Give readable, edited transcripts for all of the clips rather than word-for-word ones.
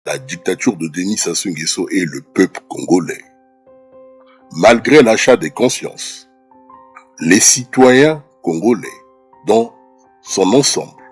la dictature de Denis Sassou Nguesso et le peuple congolais. Malgré l'achat des consciences, les citoyens congolais, dans son ensemble,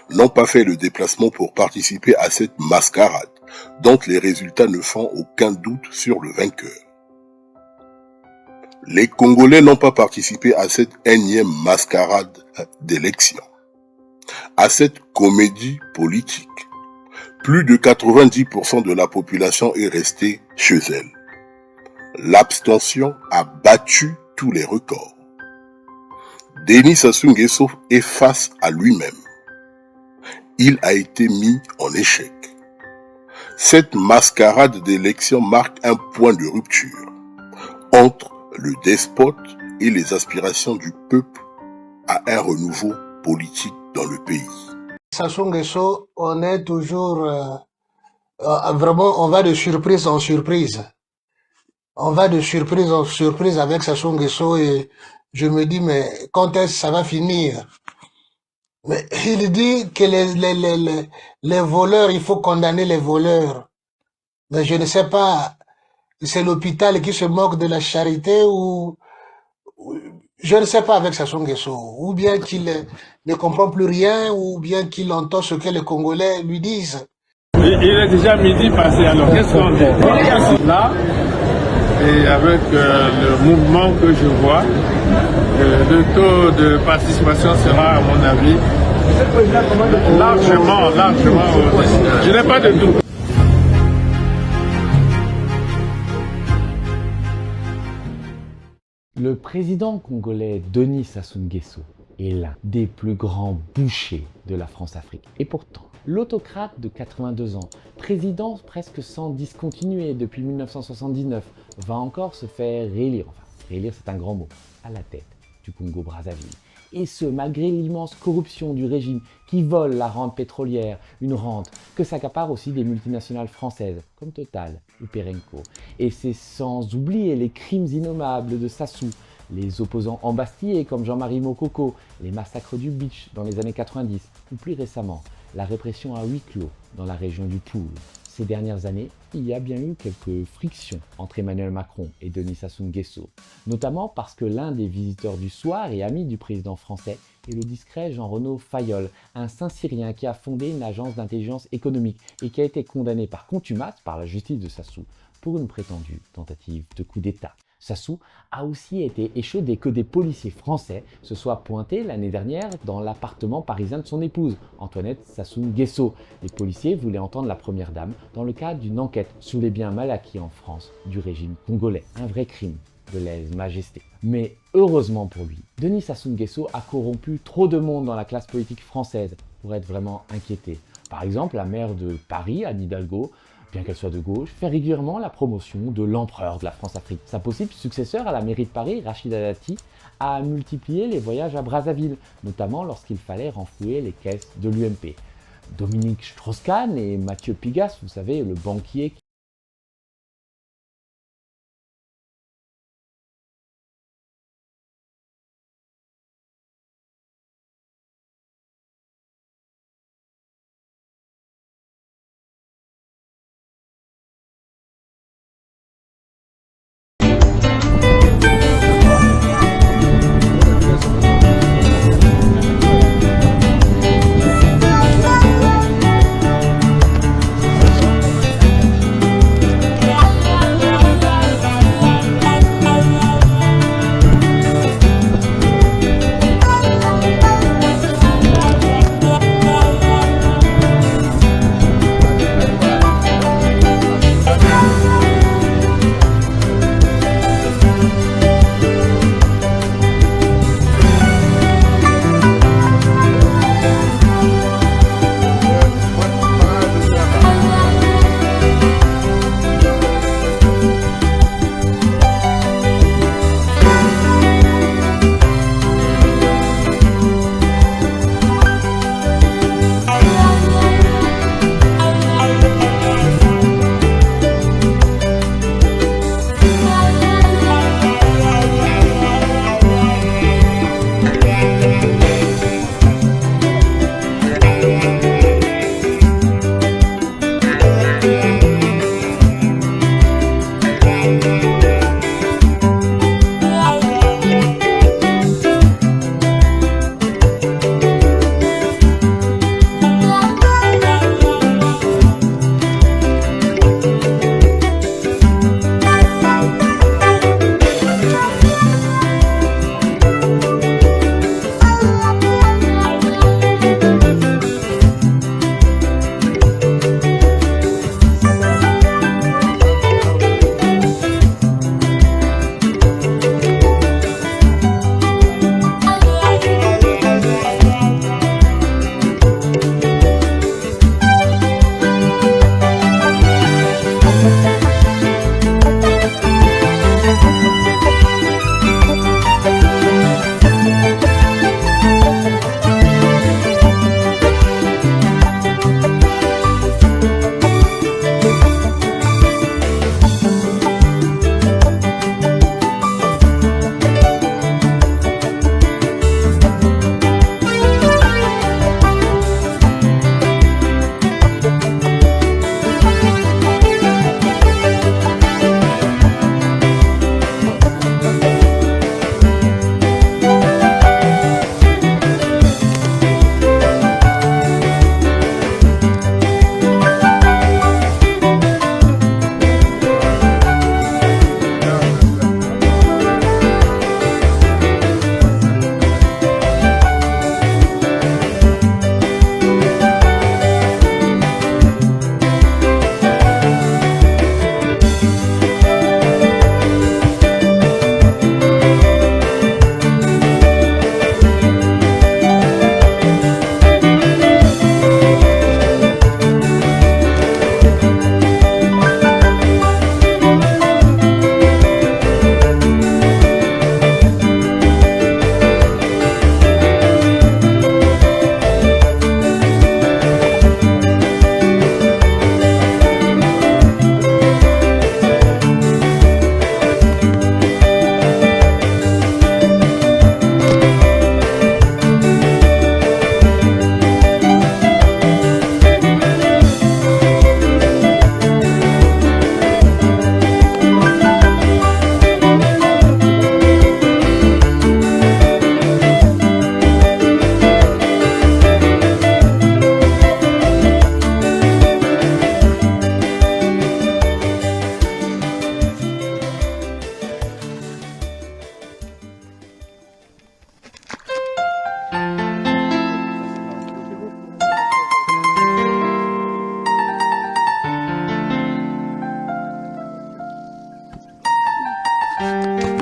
n'ont pas fait le déplacement pour participer à cette mascarade, dont les résultats ne font aucun doute sur le vainqueur. Les Congolais n'ont pas participé à cette énième mascarade d'élection, à cette comédie politique. Plus de 90% de la population est restée chez elle. L'abstention a battu tous les records. Denis Sassou Nguesso est face à lui-même. Il a été mis en échec. Cette mascarade d'élection marque un point de rupture entre le despote et les aspirations du peuple à un renouveau politique dans le pays. Sassou Nguesso, on est toujours vraiment, on va de surprise en surprise. On va de surprise en surprise avec Sassou Nguesso et je me dis, mais quand est-ce que ça va finir? Mais il dit que les voleurs, il faut condamner les voleurs. Mais je ne sais pas, c'est l'hôpital qui se moque de la charité ou je ne sais pas avec Sassou Nguesso. Ou bien qu'il ne comprend plus rien, ou bien qu'il entend ce que les Congolais lui disent. Il est déjà midi passé, alors qu'est-ce qu'on dit? Là, et avec le mouvement que je vois, le taux de participation sera, à mon avis, largement au-dessus. Je n'ai pas de doute. Le président congolais Denis Sassou Nguesso est l'un des plus grands bouchers de la France-Afrique. Et pourtant, l'autocrate de 82 ans, président presque sans discontinuer depuis 1979, va encore se faire réélire, enfin réélire c'est un grand mot, à la tête du Congo-Brazzaville. Et ce, malgré l'immense corruption du régime qui vole la rente pétrolière, une rente que s'accaparent aussi des multinationales françaises comme Total ou Perenco. Et c'est sans oublier les crimes innommables de Sassou, les opposants embastillés comme Jean-Marie Mokoko, les massacres du Beach dans les années 90 ou plus récemment la répression à huis clos dans la région du Pool. Ces dernières années, il y a bien eu quelques frictions entre Emmanuel Macron et Denis Sassou Nguesso, notamment parce que l'un des visiteurs du soir et ami du président français est le discret Jean-Renaud Fayol, un Saint-Cyrien qui a fondé une agence d'intelligence économique et qui a été condamné par contumace par la justice de Sassou pour une prétendue tentative de coup d'État. Sassou a aussi été échaudé que des policiers français se soient pointés l'année dernière dans l'appartement parisien de son épouse, Antoinette Sassou Nguesso. Les policiers voulaient entendre la première dame dans le cadre d'une enquête sur les biens mal acquis en France du régime congolais. Un vrai crime de lèse-majesté. Mais heureusement pour lui, Denis Sassou Nguesso a corrompu trop de monde dans la classe politique française pour être vraiment inquiété. Par exemple, la maire de Paris, Anne Hidalgo, bien qu'elle soit de gauche, fait régulièrement la promotion de l'empereur de la France-Afrique. Sa possible successeur à la mairie de Paris, Rachida Dati, a multiplié les voyages à Brazzaville, notamment lorsqu'il fallait renflouer les caisses de l'UMP. Dominique Strauss-Kahn et Mathieu Pigasse, vous savez, le banquier Thank you.